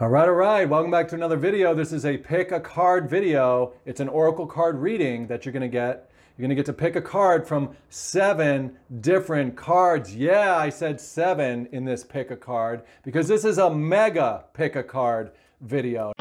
All right. Welcome back to another video. This is a pick a card video. It's an oracle card reading that you're going to get. You're going to get to pick a card from 7 different cards. Yeah, I said 7 in this pick a card because this is a mega pick a card video.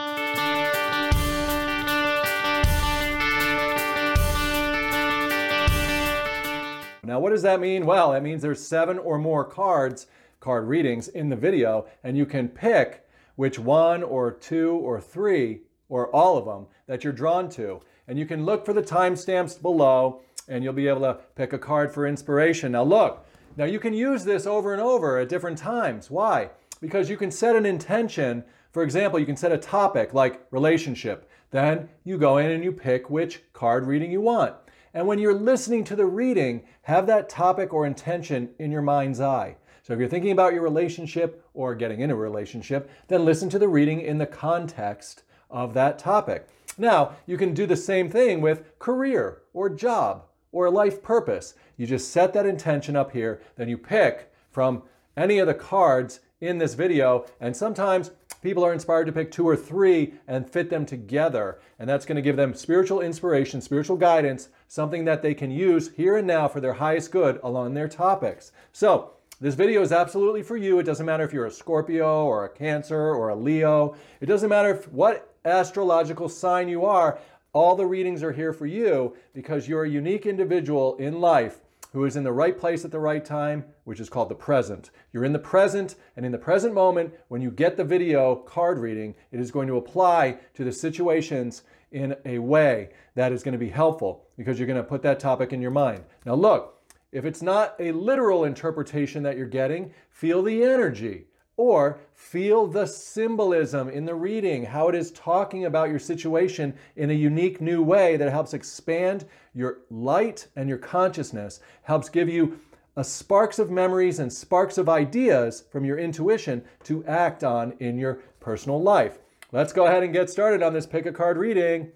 Now, what does that mean? Well, that means there's 7 or more card readings in the video, and you can pick which 1 or 2 or 3 or all of them that you're drawn to. And you can look for the timestamps below and you'll be able to pick a card for inspiration. Now look, you can use this over and over at different times. Why? Because you can set an intention. For example, you can set a topic like relationship. Then you go in and you pick which card reading you want. And when you're listening to the reading, have that topic or intention in your mind's eye. So if you're thinking about your relationship or getting in a relationship, then listen to the reading in the context of that topic. Now, you can do the same thing with career or job or life purpose. You just set that intention up here, then you pick from any of the cards in this video, and sometimes people are inspired to pick 2 or 3 and fit them together. And that's going to give them spiritual inspiration, spiritual guidance, something that they can use here and now for their highest good along their topics. So, this video is absolutely for you. It doesn't matter if you're a Scorpio or a Cancer or a Leo. It doesn't matter what astrological sign you are. All the readings are here for you because you're a unique individual in life who is in the right place at the right time, which is called the present. You're in the present, and in the present moment, when you get the video card reading, it is going to apply to the situations in a way that is going to be helpful because you're going to put that topic in your mind. Now look, if it's not a literal interpretation that you're getting, feel the energy or feel the symbolism in the reading, how it is talking about your situation in a unique new way that helps expand your light and your consciousness, helps give you sparks of memories and sparks of ideas from your intuition to act on in your personal life. Let's go ahead and get started on this pick a card reading.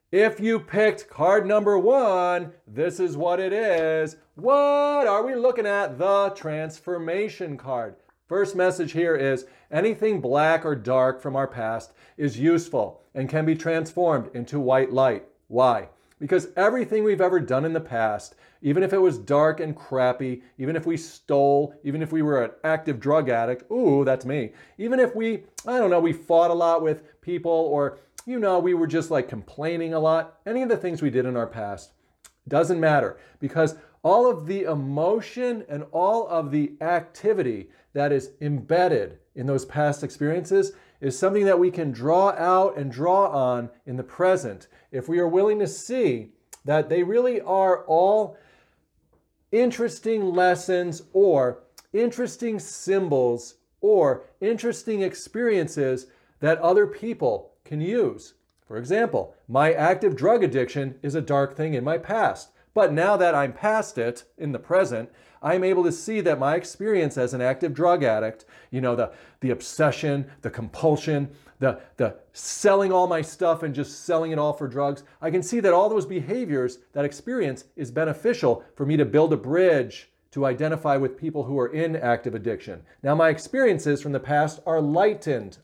If you picked card number 1, this is what it is. What are we looking at? The transformation card. First message here is anything black or dark from our past is useful and can be transformed into white light. Why? Because everything we've ever done in the past, even if it was dark and crappy, even if we stole, even if we were an active drug addict, ooh, that's me. Even if we fought a lot with people or we were just like complaining a lot. Any of the things we did in our past doesn't matter because all of the emotion and all of the activity that is embedded in those past experiences is something that we can draw out and draw on in the present if we are willing to see that they really are all interesting lessons or interesting symbols or interesting experiences that other people can use. For example, my active drug addiction is a dark thing in my past. But now that I'm past it in the present, I'm able to see that my experience as an active drug addict, the obsession, the compulsion, the selling all my stuff and just selling it all for drugs, I can see that all those behaviors, that experience is beneficial for me to build a bridge to identify with people who are in active addiction. Now, my experiences from the past are enlightened.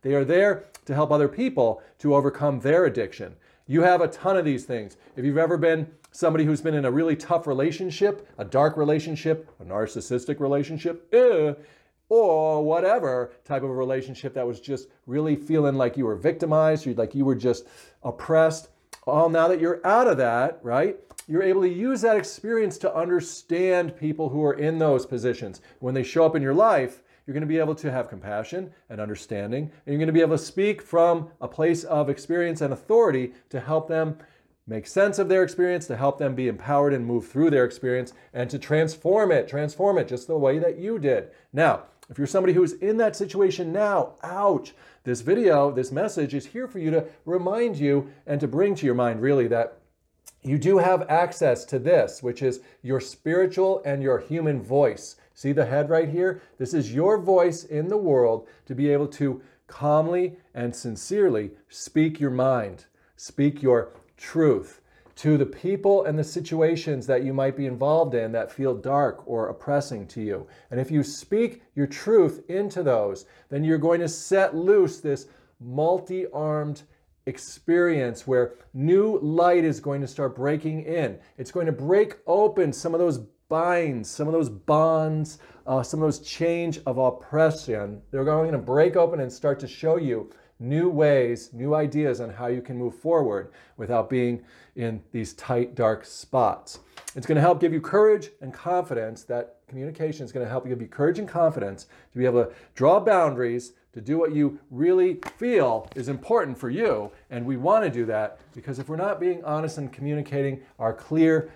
They are there to help other people to overcome their addiction. You have a ton of these things. If you've ever been somebody who's been in a really tough relationship, a dark relationship, a narcissistic relationship, or whatever type of a relationship that was just really feeling like you were victimized, like you were just oppressed, well, now that you're out of that, right? You're able to use that experience to understand people who are in those positions. When they show up in your life, you're going to be able to have compassion and understanding, and you're going to be able to speak from a place of experience and authority to help them make sense of their experience, to help them be empowered and move through their experience, and to transform it just the way that you did. Now, if you're somebody who's in that situation now, ouch, this video, this message is here for you to remind you and to bring to your mind really that you do have access to this, which is your spiritual and your human voice. See the head right here? This is your voice in the world to be able to calmly and sincerely speak your mind, speak your truth, to the people and the situations that you might be involved in that feel dark or oppressing to you. And if you speak your truth into those, then you're going to set loose this multi-armed experience where new light is going to start breaking in. It's going to break open some of those binds, some of those bonds, some of those chains of oppression. They're going to break open and start to show you new ways, new ideas on how you can move forward without being in these tight, dark spots. It's going to help give you courage and confidence. That communication is going to help give you courage and confidence to be able to draw boundaries, to do what you really feel is important for you. And we want to do that because if we're not being honest and communicating our clear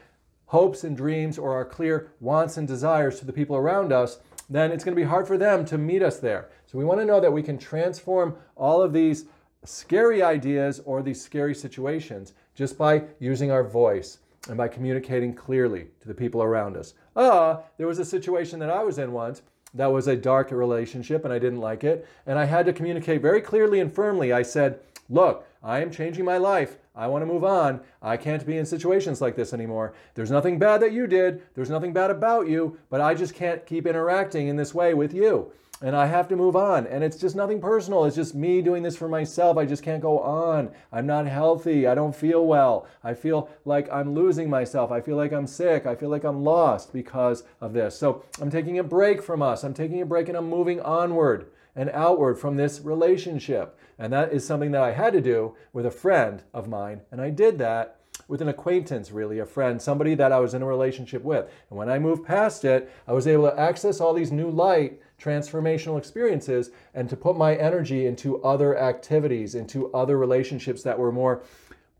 hopes and dreams or our clear wants and desires to the people around us, then it's going to be hard for them to meet us there. So we want to know that we can transform all of these scary ideas or these scary situations just by using our voice and by communicating clearly to the people around us. There was a situation that I was in once that was a dark relationship and I didn't like it. And I had to communicate very clearly and firmly. I said, look, I am changing my life. I want to move on. I can't be in situations like this anymore. There's nothing bad that you did. There's nothing bad about you, but I just can't keep interacting in this way with you. And I have to move on. And it's just nothing personal. It's just me doing this for myself. I just can't go on. I'm not healthy. I don't feel well. I feel like I'm losing myself. I feel like I'm sick. I feel like I'm lost because of this. So I'm taking a break from us. I'm taking a break and I'm moving onward and outward from this relationship. And that is something that I had to do with a friend of mine. And I did that with an acquaintance, really, a friend, somebody that I was in a relationship with. And when I moved past it, I was able to access all these new light, transformational experiences and to put my energy into other activities, into other relationships that were more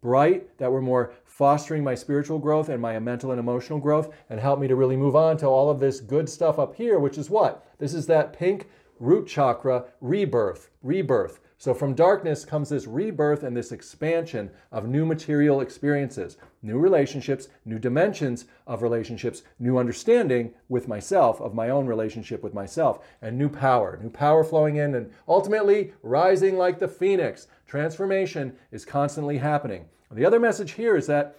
bright, that were more fostering my spiritual growth and my mental and emotional growth and help me to really move on to all of this good stuff up here, which is what? This is that pink root chakra rebirth. So from darkness comes this rebirth and this expansion of new material experiences, new relationships, new dimensions of relationships, new understanding with myself, of my own relationship with myself, and new power flowing in and ultimately rising like the phoenix. Transformation is constantly happening. The other message here is that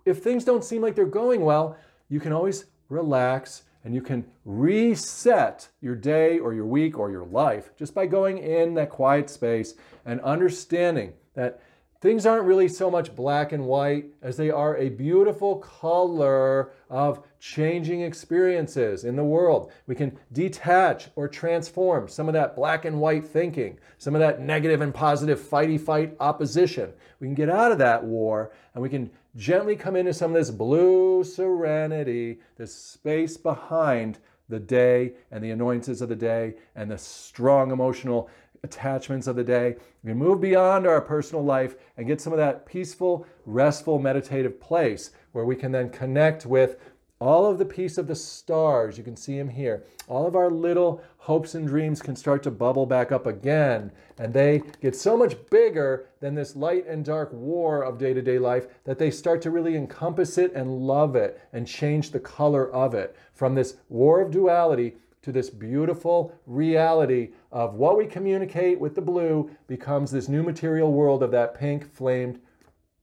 if things don't seem like they're going well, you can always relax and you can reset your day or your week or your life just by going in that quiet space and understanding that things aren't really so much black and white as they are a beautiful color of changing experiences in the world. We can detach or transform some of that black and white thinking, some of that negative and positive fight opposition. We can get out of that war and we can gently come into some of this blue serenity, this space behind the day and the annoyances of the day and the strong emotional attachments of the day. We can move beyond our personal life and get some of that peaceful, restful, meditative place where we can then connect with all of the piece of the stars. You can see them here. All of our little hopes and dreams can start to bubble back up again. And they get so much bigger than this light and dark war of day-to-day life that they start to really encompass it and love it and change the color of it. From this war of duality to this beautiful reality of what we communicate with the blue becomes this new material world of that pink flamed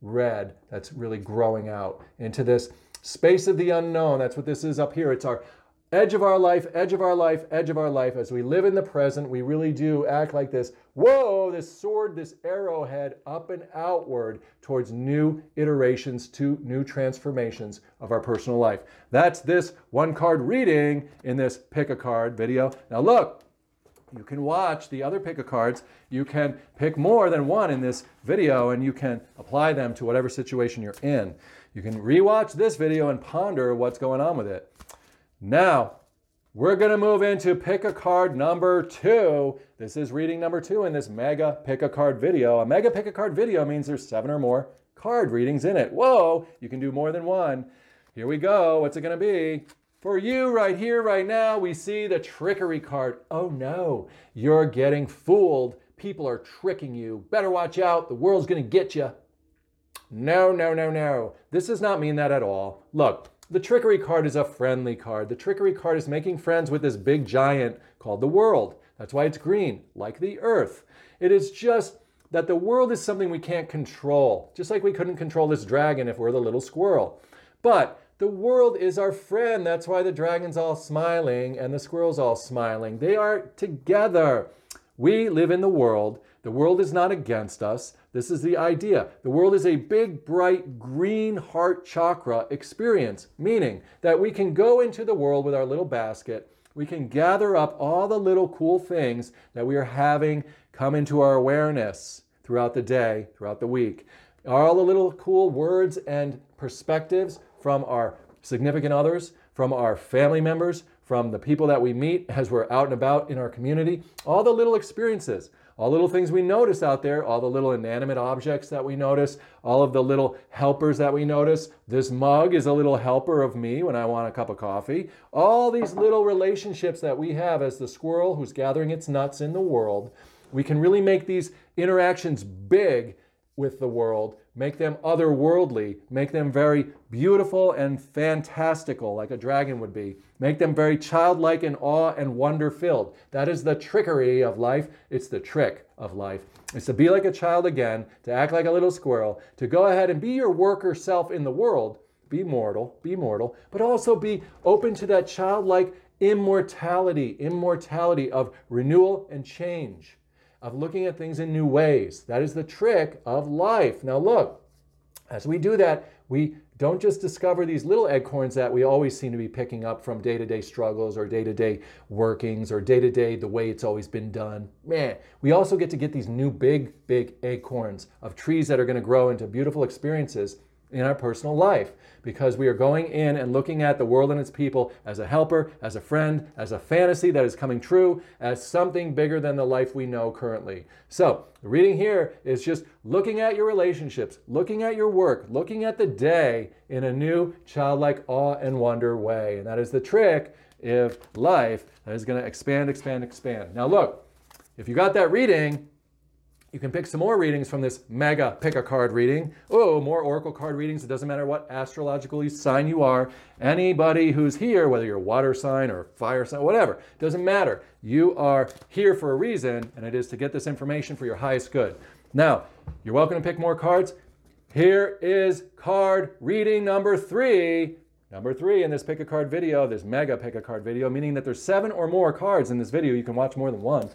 red that's really growing out into this space of the unknown. That's what this is up here. It's our edge of our life, edge of our life, edge of our life. As we live in the present, we really do act like this, whoa, this sword, this arrowhead up and outward towards new iterations, to new transformations of our personal life. That's this one card reading in this pick a card video. Now look, you can watch the other pick a cards. You can pick more than one in this video and you can apply them to whatever situation you're in. You can rewatch this video and ponder what's going on with it. Now, we're going to move into pick a card number 2. This is reading number 2 in this mega pick a card video. A mega pick a card video means there's 7 or more card readings in it. Whoa, you can do more than one. Here we go. What's it going to be? For you right here, right now, we see the trickery card. Oh no, you're getting fooled. People are tricking you. Better watch out. The world's going to get you. No. This does not mean that at all. Look, the trickery card is a friendly card. The trickery card is making friends with this big giant called the world. That's why it's green, like the earth. It is just that the world is something we can't control, just like we couldn't control this dragon if we're the little squirrel. But the world is our friend. That's why the dragon's all smiling and the squirrel's all smiling. They are together. We live in the world. The world is not against us. This is the idea. The world is a big, bright, green heart chakra experience, meaning that we can go into the world with our little basket. We can gather up all the little cool things that we are having come into our awareness throughout the day, throughout the week. All the little cool words and perspectives from our significant others, from our family members, from the people that we meet as we're out and about in our community, all the little experiences, all the little things we notice out there, all the little inanimate objects that we notice, all of the little helpers that we notice. This mug is a little helper of me when I want a cup of coffee. All these little relationships that we have as the squirrel who's gathering its nuts in the world, we can really make these interactions big with the world, make them otherworldly, make them very beautiful and fantastical, like a dragon would be, make them very childlike and awe and wonder filled. That is the trickery of life. It's the trick of life. It's to be like a child again, to act like a little squirrel, to go ahead and be your worker self in the world, be mortal, but also be open to that childlike immortality of renewal and change, of looking at things in new ways. That is the trick of life. Now look, as we do that, we don't just discover these little acorns that we always seem to be picking up from day-to-day struggles or day-to-day workings or day-to-day the way it's always been done. Man, we also get these new big acorns of trees that are going to grow into beautiful experiences in our personal life, because we are going in and looking at the world and its people as a helper, as a friend, as a fantasy that is coming true, as something bigger than the life we know currently. So the reading here is just looking at your relationships, looking at your work, looking at the day in a new childlike awe and wonder way. And that is the trick of life that is going to expand. Now look, if you got that reading, you can pick some more readings from this mega pick-a-card reading. Oh, more oracle card readings. It doesn't matter what astrological sign you are. Anybody who's here, whether you're a water sign or fire sign, whatever, doesn't matter. You are here for a reason, and it is to get this information for your highest good. Now, you're welcome to pick more cards. Here is card reading number 3. Number 3 in this pick-a-card video, this mega pick-a-card video, meaning that there's 7 or more cards in this video. You can watch more than one.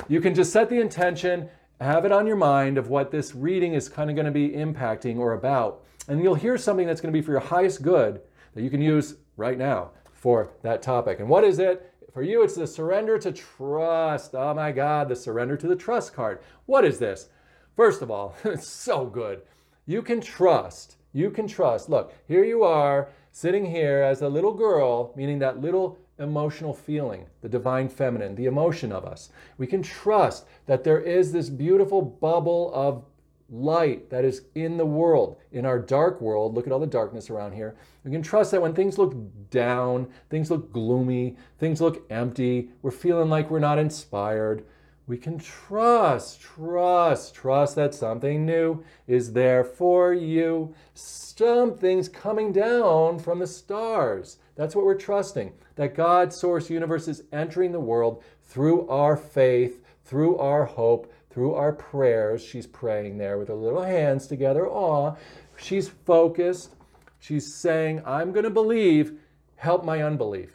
You can just set the intention, have it on your mind of what this reading is kind of going to be impacting or about. And you'll hear something that's going to be for your highest good that you can use right now for that topic. And what is it? For you, it's the surrender to trust. Oh my God, the surrender to the trust card. What is this? First of all, it's so good. You can trust. You can trust. Look, here you are sitting here as a little girl, meaning that little emotional feeling, the divine feminine, the emotion of us. We can trust that there is this beautiful bubble of light that is in the world, in our dark world. Look at all the darkness around here. We can trust that when things look down, things look gloomy, things look empty, we're feeling like we're not inspired, we can trust that something new is there for you. Something's coming down from the stars. That's what we're trusting. That God, source, universe is entering the world through our faith, through our hope, through our prayers. She's praying there with her little hands together. Aw, she's focused. She's saying, I'm going to believe, help my unbelief.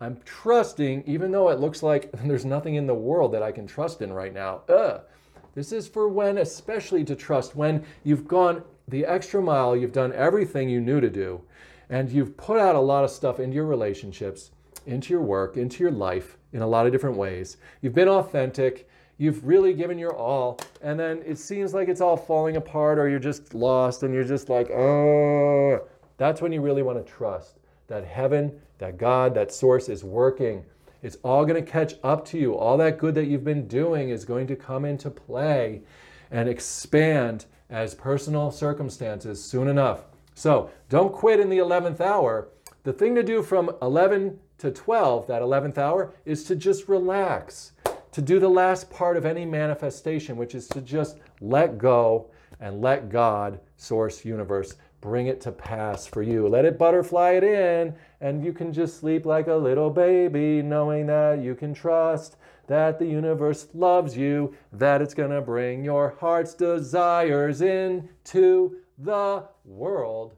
I'm trusting, even though it looks like there's nothing in the world that I can trust in right now. This is for when, especially to trust, when you've gone the extra mile, you've done everything you knew to do, and you've put out a lot of stuff into your relationships, into your work, into your life in a lot of different ways. You've been authentic. You've really given your all, and then it seems like it's all falling apart, or you're just lost and you're just like, oh. That's when you really want to trust that heaven, that God, that source is working. It's all going to catch up to you. All that good that you've been doing is going to come into play and expand as personal circumstances soon enough. So don't quit in the 11th hour. The thing to do from 11 to 12, that 11th hour, is to just relax, to do the last part of any manifestation, which is to just let go and let God, source, universe, bring it to pass for you. Let it butterfly it in, and you can just sleep like a little baby, knowing that you can trust that the universe loves you, that it's going to bring your heart's desires into the world,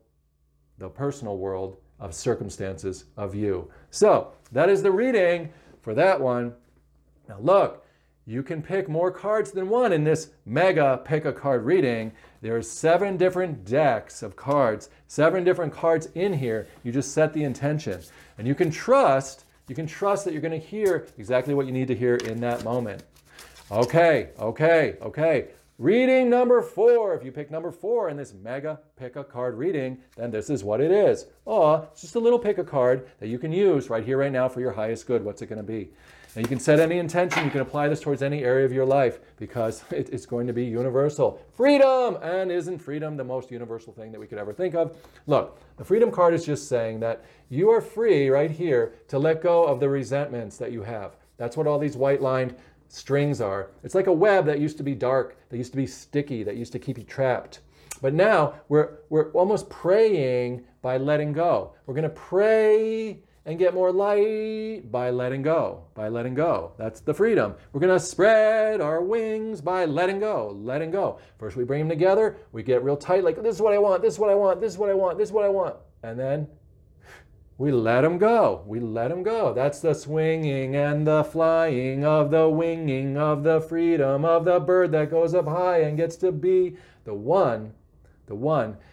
the personal world of circumstances of you. So that is the reading for that one. Now look, you can pick more cards than one in this mega pick a card reading. There's 7 different decks of cards, 7 different cards in here. You just set the intention. And you can trust that you're going to hear exactly what you need to hear in that moment. Okay. Reading number 4. If you pick number 4 in this mega pick a card reading, then this is what it is. It's just a little pick a card that you can use right here, right now for your highest good. What's it going to be? And you can set any intention. You can apply this towards any area of your life because it's going to be universal. Freedom! And isn't freedom the most universal thing that we could ever think of? Look, the freedom card is just saying that you are free right here to let go of the resentments that you have. That's what all these white lined strings are. It's like a web that used to be dark, that used to be sticky, that used to keep you trapped. But now we're almost praying by letting go. We're going to pray and get more light by letting go, That's the freedom. We're going to spread our wings by letting go. First we bring them together, we get real tight, like this is what I want, this is what I want, this is what I want, this is what I want. And then we let them go. That's the swinging and the flying of the winging of the freedom of the bird that goes up high and gets to be the one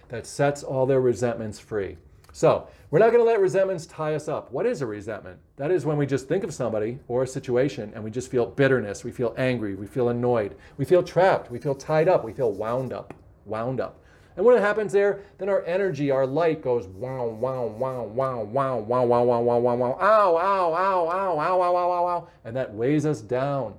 that sets all their resentments free. So we're not going to let resentments tie us up. What is a resentment? That is when we just think of somebody or a situation and we just feel bitterness, we feel angry, we feel annoyed, we feel trapped, we feel tied up, we feel wound up. And when it happens there, then our energy, our light goes wow, wow, wow, wow, wow, wow, wow, wow, wow, wow, wow, ow, ow, ow, ow, ow, ow, ow, ow, ow. And that weighs us down.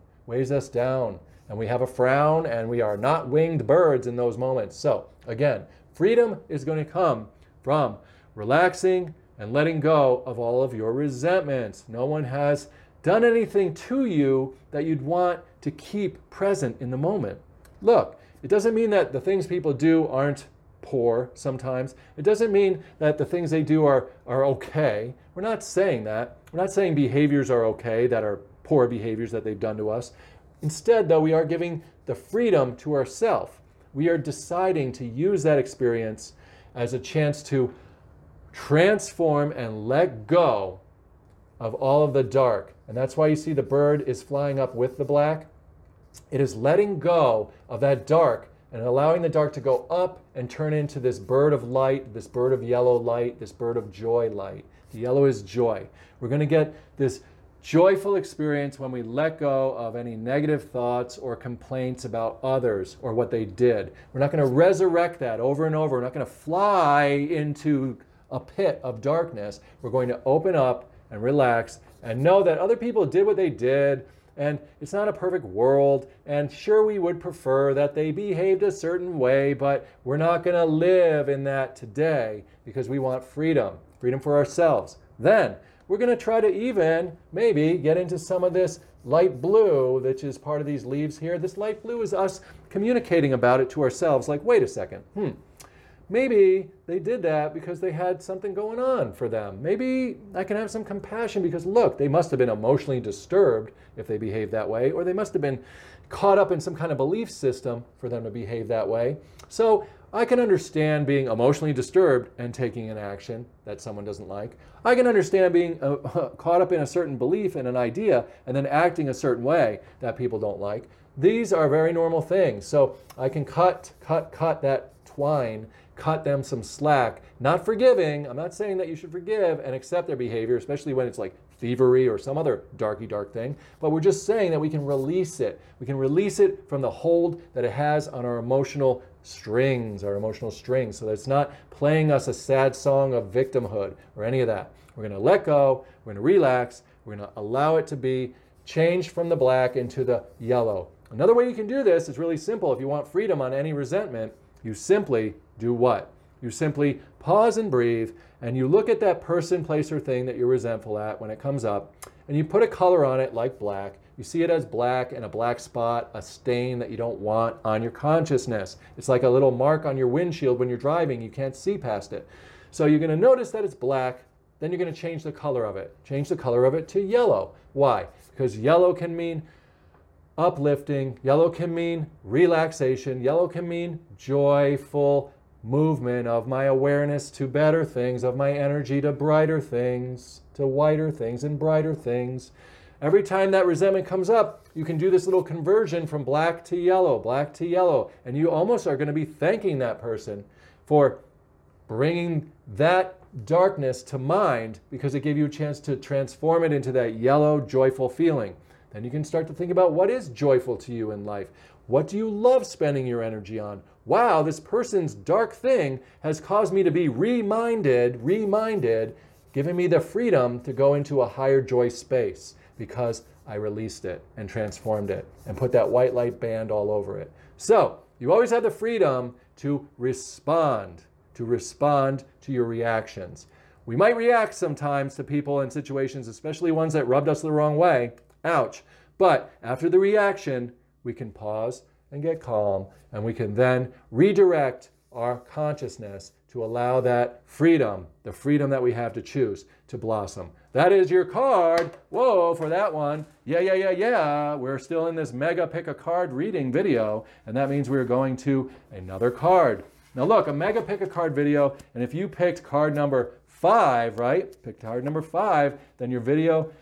And we have a frown and we are not winged birds in those moments. So again, freedom is going to come from relaxing and letting go of all of your resentments. No one has done anything to you that you'd want to keep present in the moment. Look, it doesn't mean that the things people do aren't poor sometimes. It doesn't mean that the things they do are okay. We're not saying that. We're not saying behaviors are okay that are poor behaviors that they've done to us. Instead, though, we are giving the freedom to ourselves. We are deciding to use that experience as a chance to transform and let go of all of the dark. And that's why you see the bird is flying up with the black. It is letting go of that dark and allowing the dark to go up and turn into this bird of light, this bird of yellow light, this bird of joy light. The yellow is joy. We're going to get this joyful experience when we let go of any negative thoughts or complaints about others or what they did. We're not going to resurrect that over and over. We're not going to fly into a pit of darkness. We're going to open up and relax and know that other people did what they did, and it's not a perfect world, and sure, we would prefer that they behaved a certain way, but we're not going to live in that today because we want freedom for ourselves. Then we're going to try to even maybe get into some of this light blue, which is part of these leaves here. This light blue is us communicating about it to ourselves, like, wait a second, maybe they did that because they had something going on for them. Maybe I can have some compassion because, look, they must have been emotionally disturbed if they behaved that way, or they must have been caught up in some kind of belief system for them to behave that way. So I can understand being emotionally disturbed and taking an action that someone doesn't like. I can understand being caught up in a certain belief and an idea and then acting a certain way that people don't like. These are very normal things. So I can cut that twine, cut them some slack, not forgiving. I'm not saying that you should forgive and accept their behavior, especially when it's like thievery or some other dark thing, but we're just saying that we can release it. We can release it from the hold that it has on our emotional strings, so that it's not playing us a sad song of victimhood or any of that. We're going to let go, we're going to relax, we're going to allow it to be changed from the black into the yellow. Another way you can do this is really simple. If you want freedom on any resentment, you simply do what? You simply pause and breathe, and you look at that person, place, or thing that you're resentful at when it comes up, and you put a color on it like black. You see it as black and a black spot, a stain that you don't want on your consciousness. It's like a little mark on your windshield when you're driving. You can't see past it. So you're going to notice that it's black, then you're going to change the color of it. Change the color of it to yellow. Why? Because yellow can mean uplifting, yellow can mean relaxation, yellow can mean joyful movement of my awareness to better things, of my energy to brighter things, to whiter things and brighter things. Every time that resentment comes up, you can do this little conversion from black to yellow, and you almost are going to be thanking that person for bringing that darkness to mind because it gave you a chance to transform it into that yellow, joyful feeling. Then you can start to think about what is joyful to you in life. What do you love spending your energy on? Wow, this person's dark thing has caused me to be reminded, giving me the freedom to go into a higher joy space because I released it and transformed it and put that white light band all over it. So you always have the freedom to respond to your reactions. We might react sometimes to people and situations, especially ones that rubbed us the wrong way. Ouch. But after the reaction, we can pause and get calm, and we can then redirect our consciousness to allow that freedom, the freedom that we have to choose, to blossom. That is your card. Whoa, for that one. Yeah. We're still in this mega pick a card reading video, and that means we're going to another card. Now look, a mega pick a card video, and if you picked card number 5, right? Picked card number 5, then your video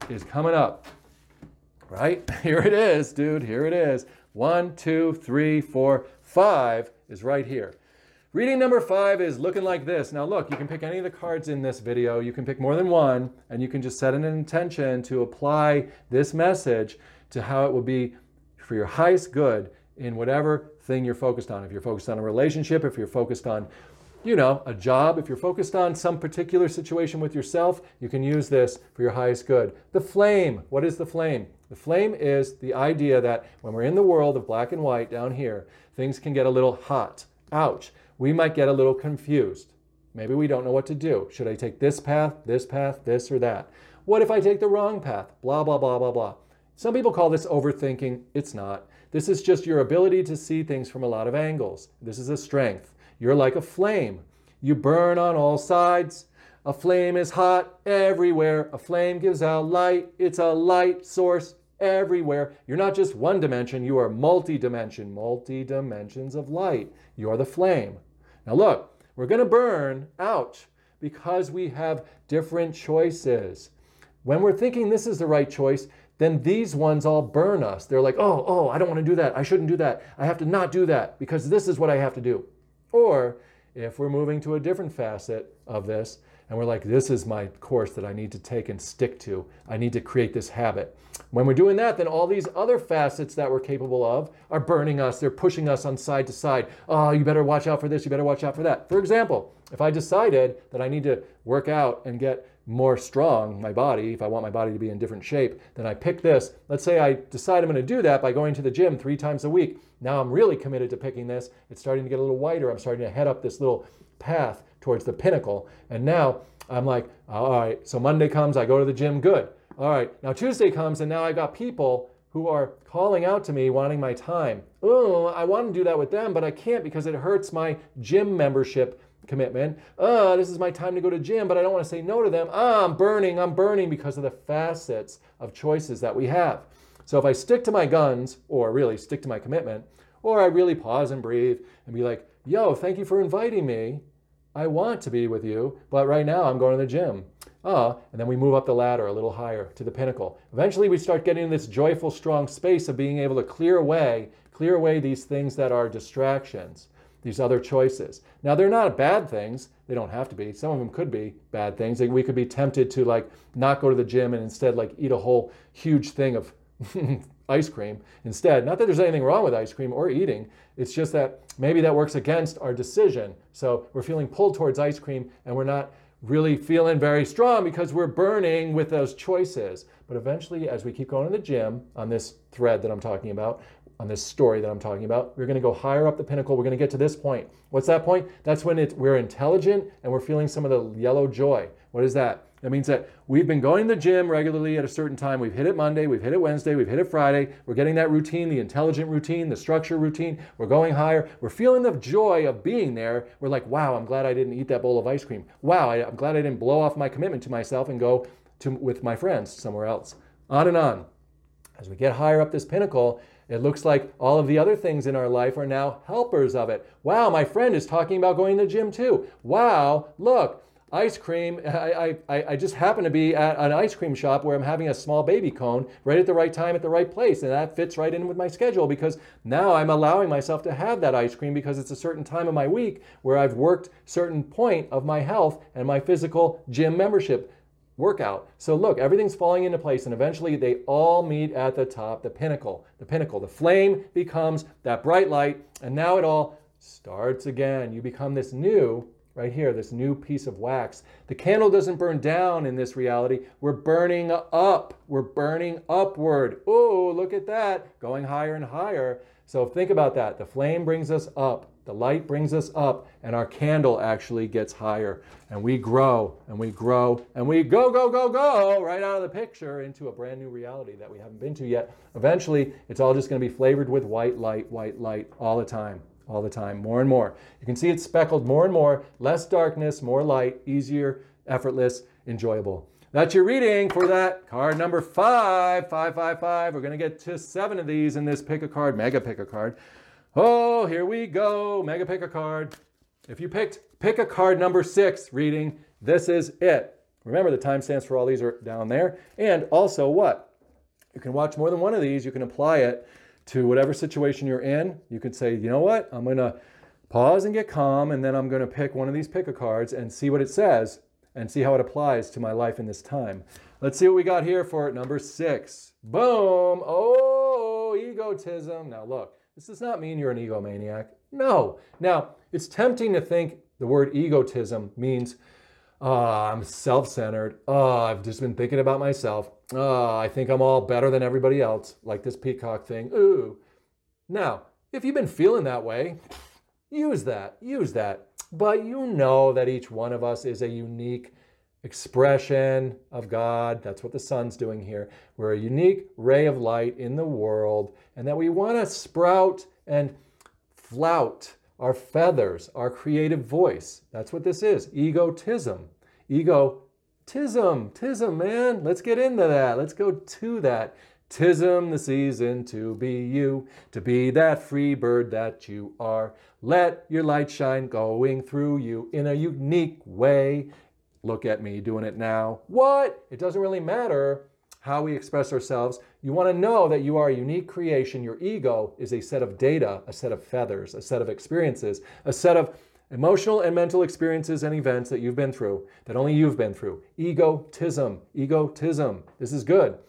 is coming up. Right? Here it is, dude. Here it is. 1, 2, 3, 4, 5 is right here. Reading number 5 is looking like this. Now look, you can pick any of the cards in this video. You can pick more than one, and you can just set an intention to apply this message to how it will be for your highest good in whatever thing you're focused on. If you're focused on a relationship, if you're focused on, a job, if you're focused on some particular situation with yourself, you can use this for your highest good. The flame. What is the flame? The flame is the idea that when we're in the world of black and white down here, things can get a little hot. Ouch. We might get a little confused. Maybe we don't know what to do. Should I take this path, this or that? What if I take the wrong path? Blah, blah, blah, blah, blah. Some people call this overthinking. It's not. This is just your ability to see things from a lot of angles. This is a strength. You're like a flame. You burn on all sides. A flame is hot everywhere. A flame gives out light. It's a light source everywhere. You're not just one dimension. You are multi-dimensions of light. You are the flame. Now look, we're going to burn, ouch, because we have different choices. When we're thinking this is the right choice, then these ones all burn us. They're like, oh, I don't want to do that. I shouldn't do that. I have to not do that because this is what I have to do. Or if we're moving to a different facet of this, and we're like, this is my course that I need to take and stick to. I need to create this habit. When we're doing that, then all these other facets that we're capable of are burning us. They're pushing us on side to side. Oh, you better watch out for this. You better watch out for that. For example, if I decided that I need to work out and get more strong, my body, if I want my body to be in different shape, then I pick this. Let's say I decide I'm going to do that by going to the gym 3 times a week. Now I'm really committed to picking this. It's starting to get a little whiter. I'm starting to head up this little path towards the pinnacle. And now I'm like, all right, so Monday comes, I go to the gym, good. All right, now Tuesday comes, and now I got people who are calling out to me wanting my time. Oh, I want to do that with them, but I can't because it hurts my gym membership commitment. This is my time to go to gym, but I don't want to say no to them. I'm burning because of the facets of choices that we have. So if I stick to my guns, or really stick to my commitment, or I really pause and breathe and be like, yo, thank you for inviting me. I want to be with you, but right now I'm going to the gym. And then we move up the ladder a little higher to the pinnacle. Eventually we start getting this joyful, strong space of being able to clear away these things that are distractions, these other choices. Now they're not bad things. They don't have to be. Some of them could be bad things. Like we could be tempted to not go to the gym and instead eat a whole huge thing of ice cream instead. Not that there's anything wrong with ice cream or eating. It's just that maybe that works against our decision. So we're feeling pulled towards ice cream and we're not really feeling very strong because we're burning with those choices. But eventually, as we keep going to the gym on this thread that I'm talking about, on this story that I'm talking about, we're going to go higher up the pinnacle. We're going to get to this point. What's that point? That's when we're intelligent and we're feeling some of the yellow joy. What is that? That means that we've been going to the gym regularly at a certain time. We've hit it Monday, we've hit it Wednesday, we've hit it Friday. We're getting that routine, the intelligent routine, the structure routine. We're going higher. We're feeling the joy of being there. We're like, wow, I'm glad I didn't eat that bowl of ice cream. Wow, I'm glad I didn't blow off my commitment to myself and go with my friends somewhere else. On and on. As we get higher up this pinnacle, it looks like all of the other things in our life are now helpers of it. Wow, my friend is talking about going to the gym too. Wow, look, ice cream. I just happen to be at an ice cream shop where I'm having a small baby cone right at the right time at the right place. And that fits right in with my schedule because now I'm allowing myself to have that ice cream because it's a certain time of my week where I've worked certain point of my health and my physical gym membership workout. So look, everything's falling into place and eventually they all meet at the top, the pinnacle. The flame becomes that bright light and now it all starts again. You become this new, right here, this new piece of wax. The candle doesn't burn down in this reality. We're burning up. We're burning upward. Oh, look at that, going higher and higher. So think about that. The flame brings us up. The light brings us up and our candle actually gets higher and we grow and we grow and we go right out of the picture into a brand new reality that we haven't been to yet. Eventually, it's all just going to be flavored with white light all the time, more and more. You can see it's speckled more and more, less darkness, more light, easier, effortless, enjoyable. That's your reading for that card number 5. We're going to get to 7 of these in this pick a card, mega pick a card. Oh, here we go, mega pick a card. If you picked pick a card number 6 reading, this is it. Remember the timestamps for all these are down there. And also what? You can watch more than one of these. You can apply it to whatever situation you're in. You could say, you know what? I'm going to pause and get calm, and then I'm going to pick one of these pick a cards and see what it says and see how it applies to my life in this time. Let's see what we got here for number 6. Boom. Oh, egotism. Now look. This does not mean you're an egomaniac. No. Now, it's tempting to think the word egotism means, I'm self-centered. I've just been thinking about myself. I think I'm all better than everybody else, like this peacock thing. Ooh. Now, if you've been feeling that way, use that. But you know that each one of us is a unique expression of God. That's what the sun's doing here. We're a unique ray of light in the world, and that we want to sprout and flout our feathers, our creative voice. That's what this is. Egotism, man. Let's get into that. Let's go to that. 'Tism the season to be you, to be that free bird that you are. Let your light shine going through you in a unique way. Look at me doing it now. What? It doesn't really matter how we express ourselves. You want to know that you are a unique creation. Your ego is a set of data, a set of feathers, a set of experiences, a set of emotional and mental experiences and events that you've been through, that only you've been through. Egotism. This is good.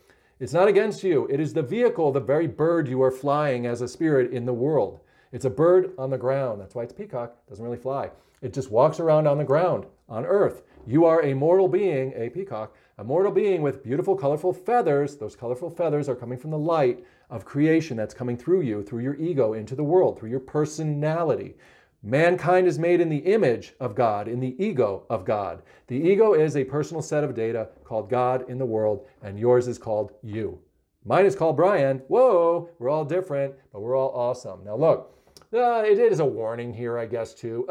It's not against you. It is the vehicle, the very bird you are flying as a spirit in the world. It's a bird on the ground. That's why it's peacock. It doesn't really fly. It just walks around on the ground, on earth. You are a mortal being, a peacock, a mortal being with beautiful, colorful feathers. Those colorful feathers are coming from the light of creation that's coming through you, through your ego into the world, through your personality. Mankind is made in the image of God, in the ego of God. The ego is a personal set of data called God in the world, and yours is called you. Mine is called Brian. Whoa, we're all different, but we're all awesome. Now look, it is a warning here, I guess, too.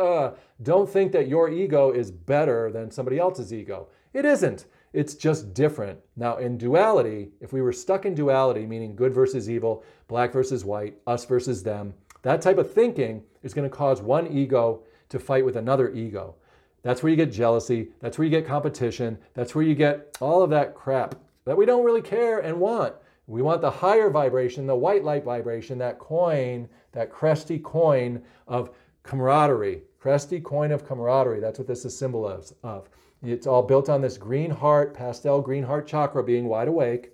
Don't think that your ego is better than somebody else's ego. It isn't. It's just different. Now, in duality, if we were stuck in duality, meaning good versus evil, black versus white, us versus them, that type of thinking is going to cause one ego to fight with another ego. That's where you get jealousy. That's where you get competition. That's where you get all of that crap that we don't really care and want. We want the higher vibration, the white light vibration, that coin, that cresty coin of camaraderie. Cresty coin of camaraderie. That's what this is symbol of. It's all built on this green heart, pastel green heart chakra being wide awake.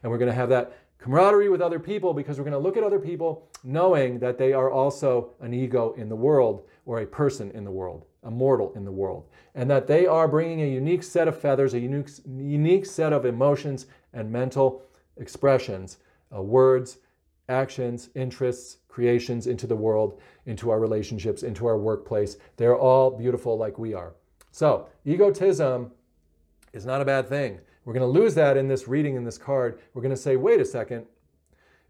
And we're going to have that camaraderie with other people because we're going to look at other people knowing that they are also an ego in the world or a person in the world, a mortal in the world, and that they are bringing a unique set of feathers, a unique set of emotions and mental expressions, words, actions, interests, creations into the world, into our relationships, into our workplace. They're all beautiful like we are. So egotism is not a bad thing. We're going to lose that in this reading in this card. We're going to say, wait a second.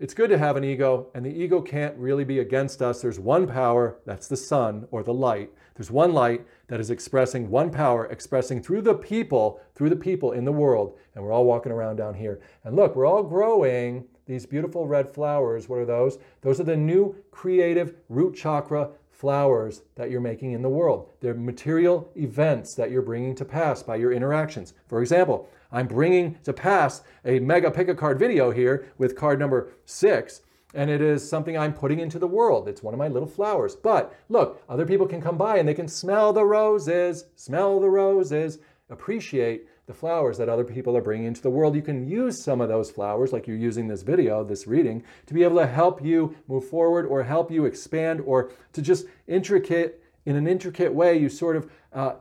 It's good to have an ego, and the ego can't really be against us. There's one power, that's the sun or the light. There's one light that is expressing one power, expressing through the people in the world. And we're all walking around down here. And look, we're all growing these beautiful red flowers. What are those? Those are the new creative root chakra flowers that you're making in the world. They're material events that you're bringing to pass by your interactions. For example, I'm bringing to pass a mega pick-a-card video here with card number 6, and it is something I'm putting into the world. It's one of my little flowers. But look, other people can come by and they can smell the roses, appreciate the flowers that other people are bringing into the world. You can use some of those flowers, like you're using this video, this reading, to be able to help you move forward or help you expand, or to just in an intricate way, you sort of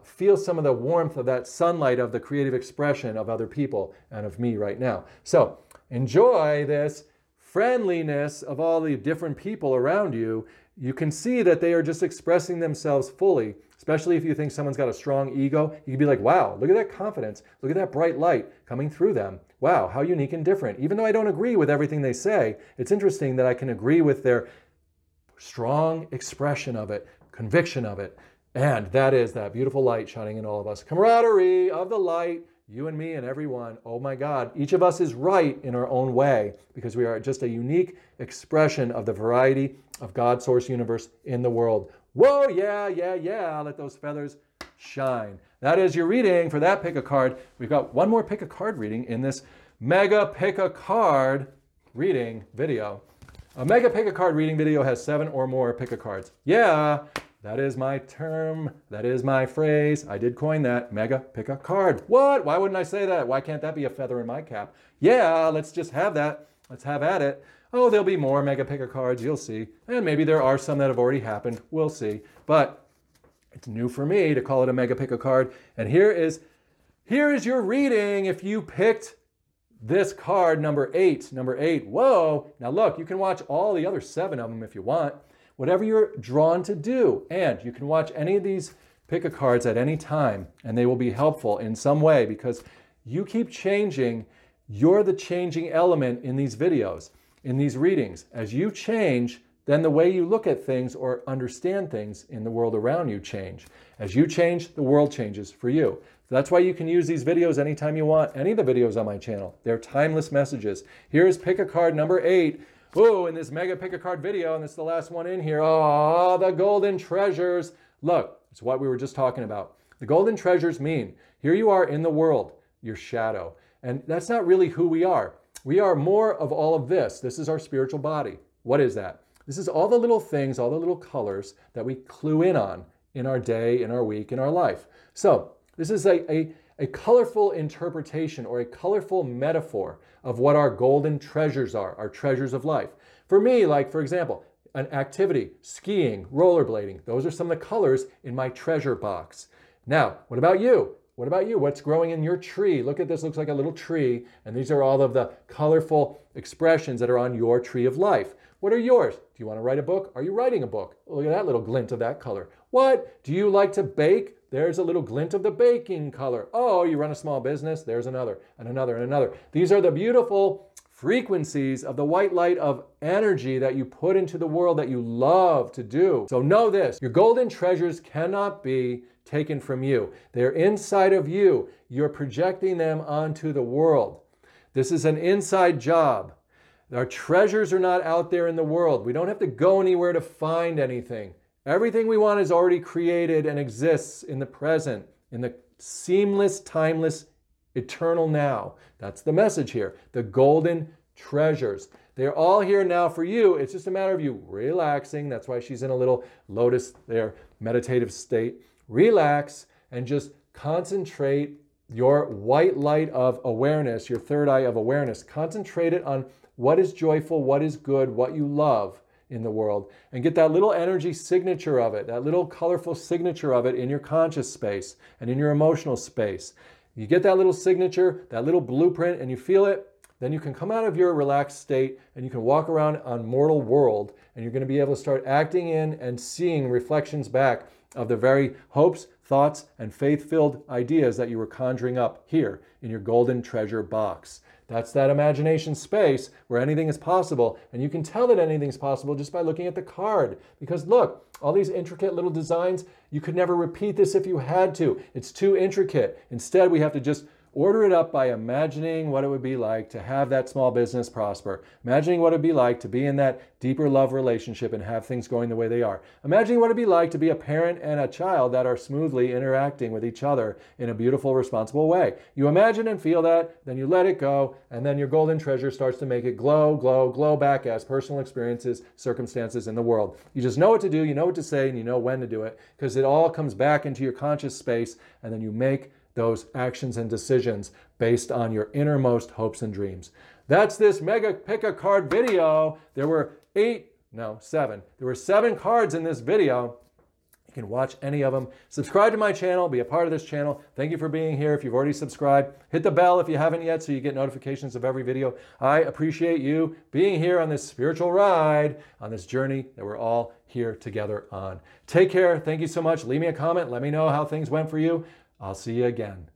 feel some of the warmth of that sunlight of the creative expression of other people and of me right now. So enjoy this friendliness of all the different people around you. You can see that they are just expressing themselves fully, especially if you think someone's got a strong ego. You can be like, wow, look at that confidence. Look at that bright light coming through them. Wow, how unique and different. Even though I don't agree with everything they say, it's interesting that I can agree with their strong expression of it, conviction of it. And that is that beautiful light shining in all of us. Camaraderie of the light, you and me and everyone. Oh my God, each of us is right in our own way because we are just a unique expression of the variety of God, source, universe in the world. Whoa, yeah, let those feathers shine. That is your reading for that pick-a-card. We've got one more pick-a-card reading in this mega pick-a-card reading video. A mega pick-a-card reading video has 7 or more pick-a-cards. Yeah, that is my term. That is my phrase. I did coin that. Mega pick-a-card. What? Why wouldn't I say that? Why can't that be a feather in my cap? Yeah, let's just have that. Let's have at it. Oh, there'll be more mega pick-a-cards. You'll see. And maybe there are some that have already happened. We'll see. But it's new for me to call it a mega pick-a-card. And here is your reading if you picked this card, number 8. Number 8. Whoa. Now look, you can watch all the other 7 of them if you want. Whatever you're drawn to do. And you can watch any of these pick-a-cards at any time, and they will be helpful in some way because you keep changing. You're the changing element in these videos, in these readings. As you change, then the way you look at things or understand things in the world around you change. As you change, the world changes for you. That's why you can use these videos anytime you want. Any of the videos on my channel. They're timeless messages. Here's pick-a-card number 8. Oh, in this mega pick-a-card video, and this is the last one in here. Oh, the golden treasures. Look, it's what we were just talking about. The golden treasures mean, here you are in the world, your shadow. And that's not really who we are. We are more of all of this. This is our spiritual body. What is that? This is all the little things, all the little colors that we clue in on in our day, in our week, in our life. So this is a colorful interpretation or a colorful metaphor of what our golden treasures are, our treasures of life. For me, like for example, an activity, skiing, rollerblading, those are some of the colors in my treasure box. Now, what about you? What about you? What's growing in your tree? Look at this, looks like a little tree, and these are all of the colorful expressions that are on your tree of life. What are yours? Do you want to write a book? Are you writing a book? Look at that little glint of that color. What? Do you like to bake? There's a little glint of the baking color. Oh, you run a small business? There's another, and another, and another. These are the beautiful frequencies of the white light of energy that you put into the world that you love to do. So know this, your golden treasures cannot be taken from you. They're inside of you. You're projecting them onto the world. This is an inside job. Our treasures are not out there in the world. We don't have to go anywhere to find anything. Everything we want is already created and exists in the present, in the seamless, timeless, eternal now. That's the message here. The golden treasures. They're all here now for you. It's just a matter of you relaxing. That's why she's in a little lotus there, meditative state. Relax and just concentrate your white light of awareness, your third eye of awareness. Concentrate it on what is joyful, what is good, what you love in the world, and get that little energy signature of it, that little colorful signature of it in your conscious space and in your emotional space. You get that little signature, that little blueprint, and you feel it, then you can come out of your relaxed state and you can walk around on mortal world, and you're going to be able to start acting in and seeing reflections back of the very hopes, thoughts, and faith-filled ideas that you were conjuring up here in your golden treasure box. That's that imagination space where anything is possible, and you can tell that anything's possible just by looking at the card. Because look, all these intricate little designs, you could never repeat this if you had to. It's too intricate. Instead, we have to just order it up by imagining what it would be like to have that small business prosper. Imagining what it would be like to be in that deeper love relationship and have things going the way they are. Imagining what it would be like to be a parent and a child that are smoothly interacting with each other in a beautiful, responsible way. You imagine and feel that, then you let it go, and then your golden treasure starts to make it glow, glow, glow back as personal experiences, circumstances in the world. You just know what to do, you know what to say, and you know when to do it, because it all comes back into your conscious space, and then you make those actions and decisions based on your innermost hopes and dreams. That's this mega pick a card video. There were 7. There were 7 cards in this video. You can watch any of them. Subscribe to my channel, be a part of this channel. Thank you for being here. If you've already subscribed, hit the bell if you haven't yet so you get notifications of every video. I appreciate you being here on this spiritual ride, on this journey that we're all here together on. Take care. Thank you so much. Leave me a comment. Let me know how things went for you. I'll see you again.